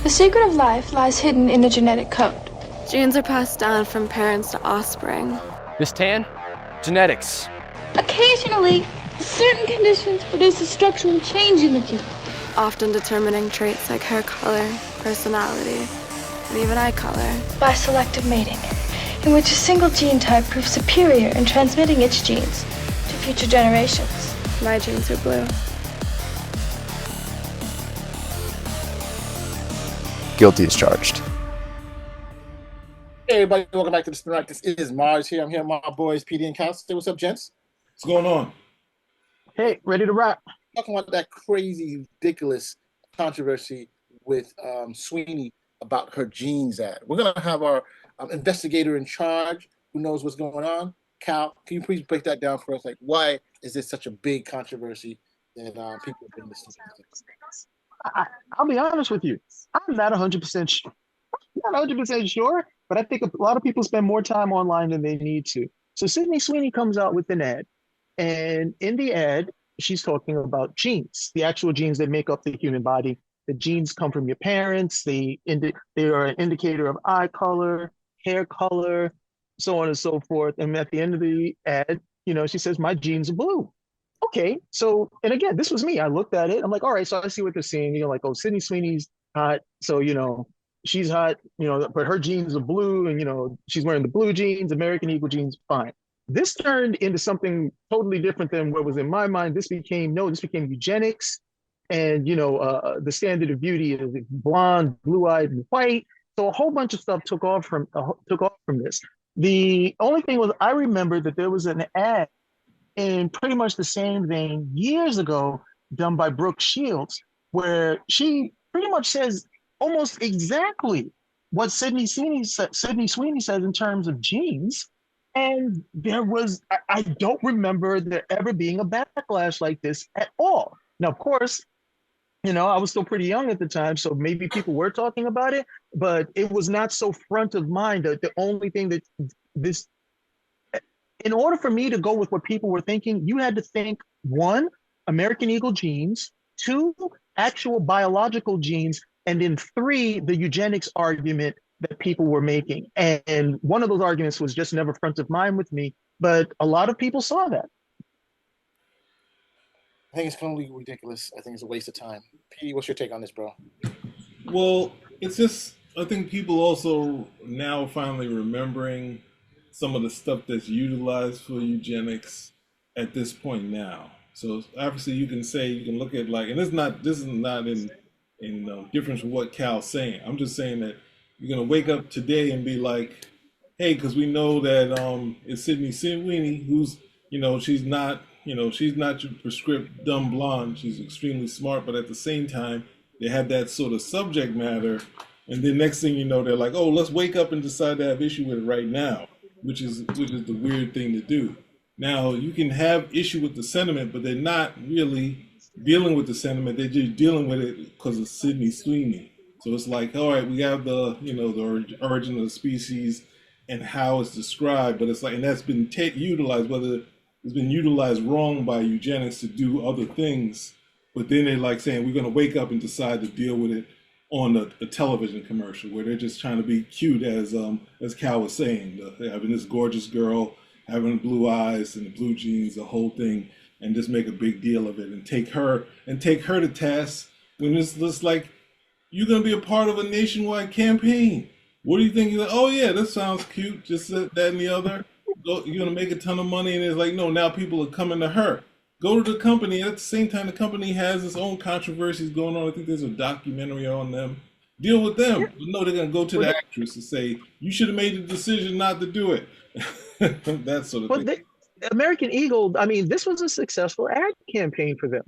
The secret of life lies hidden in the genetic code. Genes are passed down from parents to offspring. This tan? Genetics. Occasionally, certain conditions produce a structural change in the gene, Often determining traits like hair color, personality, and even eye color. by selective mating, in which a single gene type proves superior in transmitting its genes to future generations. My genes are blue. Guilty as charged. Hey everybody, welcome back to the Spin Rack. This is Mars here. I'm here with my boys PD and Cal. Say what's up, gents? What's going on? Hey, ready to rock. Talking about that crazy, ridiculous controversy with Sweeney about her jeans ad. We're gonna have our investigator in charge who knows what's going on. Cal, can you please break that down for us? Like, why is this such a big controversy that people have been listening to? I'll be honest with you. I'm not 100% sure. Not 100% sure, but I think a lot of people spend more time online than they need to. So Sydney Sweeney comes out with an ad, and in the ad, she's talking about genes, the actual genes that make up the human body. The genes come from your parents. They are an indicator of eye color, hair color, so on and so forth. And at the end of the ad, she says, "My genes are blue." Okay, so, and again, this was me. I looked at it. I'm like, all right, so I see what they're saying. Like, oh, Sydney Sweeney's hot. So, she's hot, but her jeans are blue and, she's wearing the blue jeans, American Eagle jeans, fine. This turned into something totally different than what was in my mind. This became eugenics and, the standard of beauty is blonde, blue-eyed, and white. So a whole bunch of stuff took off from this. The only thing was I remember that there was an ad in pretty much the same vein years ago done by Brooke Shields, where she pretty much says almost exactly what Sydney Sweeney says in terms of genes. And there was, I don't remember there ever being a backlash like this at all. Now, of course, I was still pretty young at the time, so maybe people were talking about it, but it was not so front of mind. The only thing that in order for me to go with what people were thinking, you had to think, one, American Eagle genes, two, actual biological genes, and then three, the eugenics argument that people were making. And one of those arguments was just never front of mind with me, but a lot of people saw that. I think it's completely ridiculous. I think it's a waste of time. PD, what's your take on this, bro? Well, it's just, I think people also now finally remembering some of the stuff that's utilized for eugenics at this point now. So obviously you can look at like, and this is not in difference with what Cal's saying. I'm just saying that you're gonna wake up today and be like, hey, because we know that it's Sydney Sweeney, who's she's not your prescriptive dumb blonde. She's extremely smart, but at the same time they have that sort of subject matter, and then next thing you know, they're like, oh, let's wake up and decide to have issue with it right now, which is the weird thing to do. Now you can have issue with the sentiment, but they're not really dealing with the sentiment. They're just dealing with it because of Sydney Sweeney. So it's like, all right, we have the the origin of the species and how it's described, but it's like, and that's been utilized, whether it's been utilized wrong by eugenics to do other things, but then they're like saying we're going to wake up and decide to deal with it on a television commercial where they're just trying to be cute, as Cal was saying, having this gorgeous girl having blue eyes and the blue jeans, the whole thing, and just make a big deal of it and take her to task when it's just like, you're going to be a part of a nationwide campaign. What do you think? You're like, oh yeah, that sounds cute, just that and the other. You're going to make a ton of money, and it's like, no, now people are coming to her. Go to the company. At the same time, the company has its own controversies going on. I think there's a documentary on them. Deal with them. But no, they're going to go to the actress and say, you should have made the decision not to do it. That sort of thing. American Eagle, I mean, this was a successful ad campaign for them.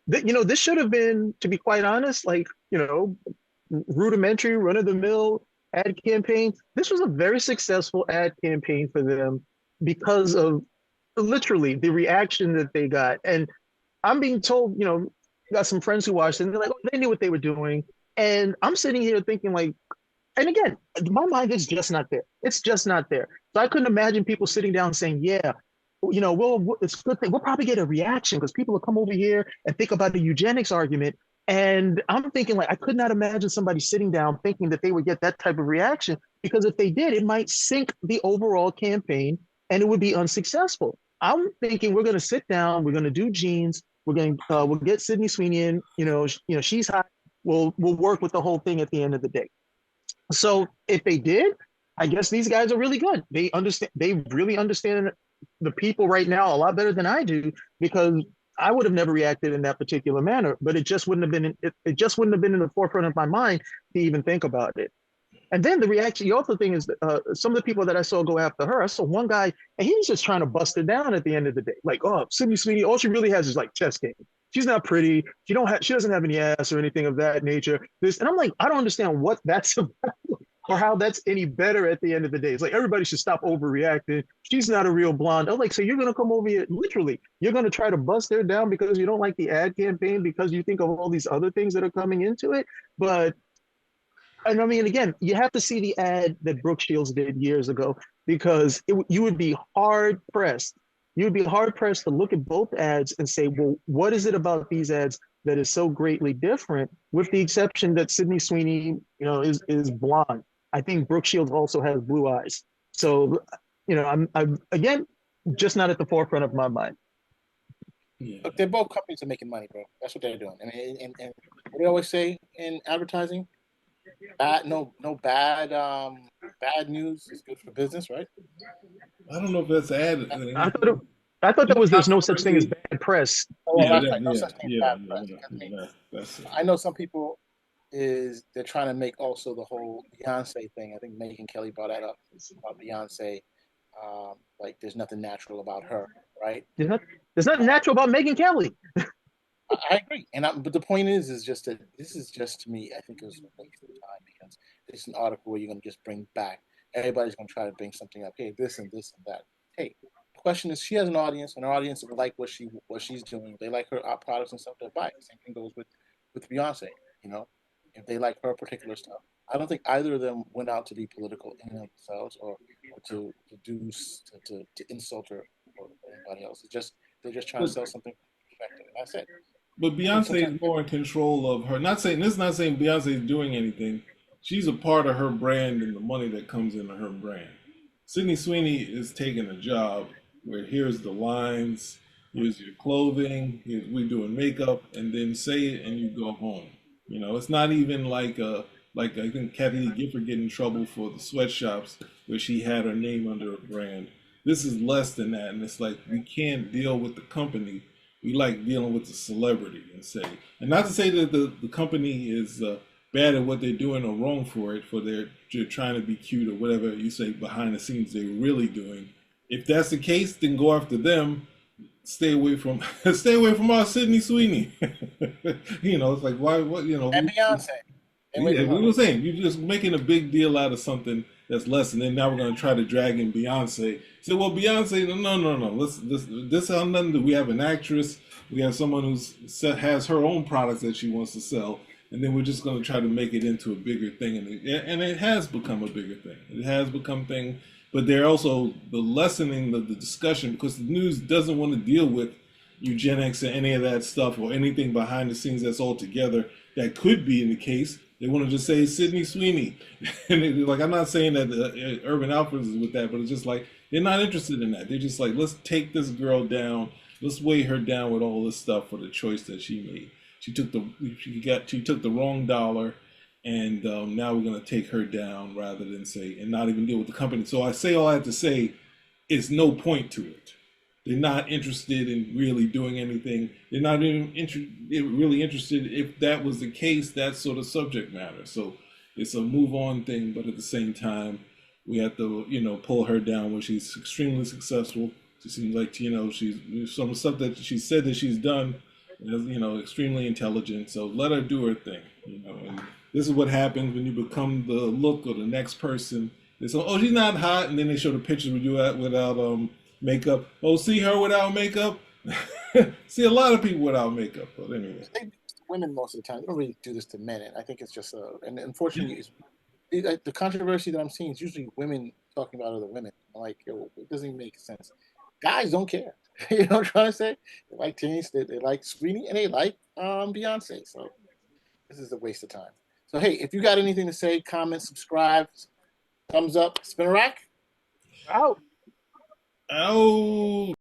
This should have been, to be quite honest, like, rudimentary, run-of-the-mill ad campaign. This was a very successful ad campaign for them because of literally the reaction that they got. And I'm being told, got some friends who watched it, and they're like, oh, they knew what they were doing. And I'm sitting here thinking like, and again, my mind is just not there. It's just not there. So I couldn't imagine people sitting down saying, yeah, it's a good thing. We'll probably get a reaction because people will come over here and think about the eugenics argument. And I'm thinking, like, I could not imagine somebody sitting down thinking that they would get that type of reaction, because if they did, it might sink the overall campaign and it would be unsuccessful. I'm thinking we're going to sit down, we're going to do jeans, we'll get Sydney Sweeney in, she's hot. We'll work with the whole thing at the end of the day. So if they did, I guess these guys are really good. They really understand the people right now a lot better than I do, because I would have never reacted in that particular manner, but it just wouldn't have been it just wouldn't have been in the forefront of my mind to even think about it. And then the reaction, the other thing is, some of the people that I saw go after her, I saw one guy, and he was just trying to bust her down at the end of the day. Like, oh, Sydney Sweeney, all she really has is like chest game. She's not pretty. She doesn't have any ass or anything of that nature. And I'm like, I don't understand what that's about, or how that's any better at the end of the day. It's like everybody should stop overreacting. She's not a real blonde. I'm like, so you're gonna come over here, literally, you're gonna try to bust her down because you don't like the ad campaign, because you think of all these other things that are coming into it. But and I mean, again, you have to see the ad that Brooke Shields did years ago, because you would be hard pressed. You would be hard pressed to look at both ads and say, well, what is it about these ads that is so greatly different? With the exception that Sydney Sweeney, is blonde. I think Brooke Shields also has blue eyes. So, I'm again just not at the forefront of my mind. Yeah. Look, they're both companies are making money, bro. That's what they're doing. And what they always say in advertising, bad news is good for business, right? I don't know if that's added. I thought there was there's no such thing as bad press. Oh, well, Yeah, that's right. No such thing as bad press. that's I know some people they're trying to make also the whole Beyonce thing. I think Megan Kelly brought that up about Beyonce. Like there's nothing natural about her, right? There's nothing natural about Megan Kelly. I agree, but the point is just that this is just to me. I think it was a waste of time, because it's an article where you're going to just bring back. Everybody's going to try to bring something up. Hey, this and this and that. Hey, the question is, she has an audience, and her audience will like what she's doing. They like her products and stuff. They buy it. Same thing goes with Beyonce. If they like her particular stuff, I don't think either of them went out to be political in and of themselves, or to insult her or anybody else. They're just trying to sell something. That's it. But Beyonce is more in control of her. This is not saying Beyonce is doing anything. She's a part of her brand and the money that comes into her brand. Sydney Sweeney is taking a job where here's the lines, here's your clothing, we're doing makeup, and then say it and you go home. It's not even like I think Kathy Gifford get in trouble for the sweatshops where she had her name under a brand. This is less than that, and it's like we can't deal with the company. We like dealing with the celebrity and not to say that the company is bad at what they're doing or wrong for they're trying to be cute or whatever you say behind the scenes they're really doing. If that's the case, then go after them. Stay away from our Sydney Sweeney. It's like why And Beyonce. We were saying you're just making a big deal out of something that's less, and then now we're going to try to drag in Beyonce. So, well, Beyonce, no. This has nothing to. We have an actress. We have someone has her own products that she wants to sell, and then we're just going to try to make it into a bigger thing, and it has become a bigger thing. It has become thing, but they're also the lessening of the discussion, because the news doesn't want to deal with eugenics or any of that stuff or anything behind the scenes that's all together that could be in the case. They want to just say Sydney Sweeney. And I'm not saying that Urban Outfitters is with that, but it's just like, they're not interested in that. They're just like, let's take this girl down. Let's weigh her down with all this stuff for the choice that she made. She took the wrong dollar, and now we're going to take her down rather than and not even deal with the company. So I say all I have to say, it's no point to it. They're not interested in really doing anything. They're not even really interested, if that was the case, that sort of subject matter. So it's a move on thing, but at the same time, we have to, pull her down when she's extremely successful. She seems like, she's some stuff that she said that she's done is, extremely intelligent. So let her do her thing, and this is what happens when you become the look of the next person. They say, oh, she's not hot. And then they show the pictures with you without, makeup. Oh, see her without makeup? See a lot of people without makeup. But anyway. They do this to women most of the time. They don't really do this to men. And I think it's just and unfortunately, the controversy that I'm seeing is usually women talking about other women. I'm like, it doesn't even make sense. Guys don't care. You know what I'm trying to say? They like Tini, they like Sweeney, and they like Beyonce. So This is a waste of time. So hey, if you got anything to say, comment, subscribe, thumbs up, spin a rack. Out. Oh.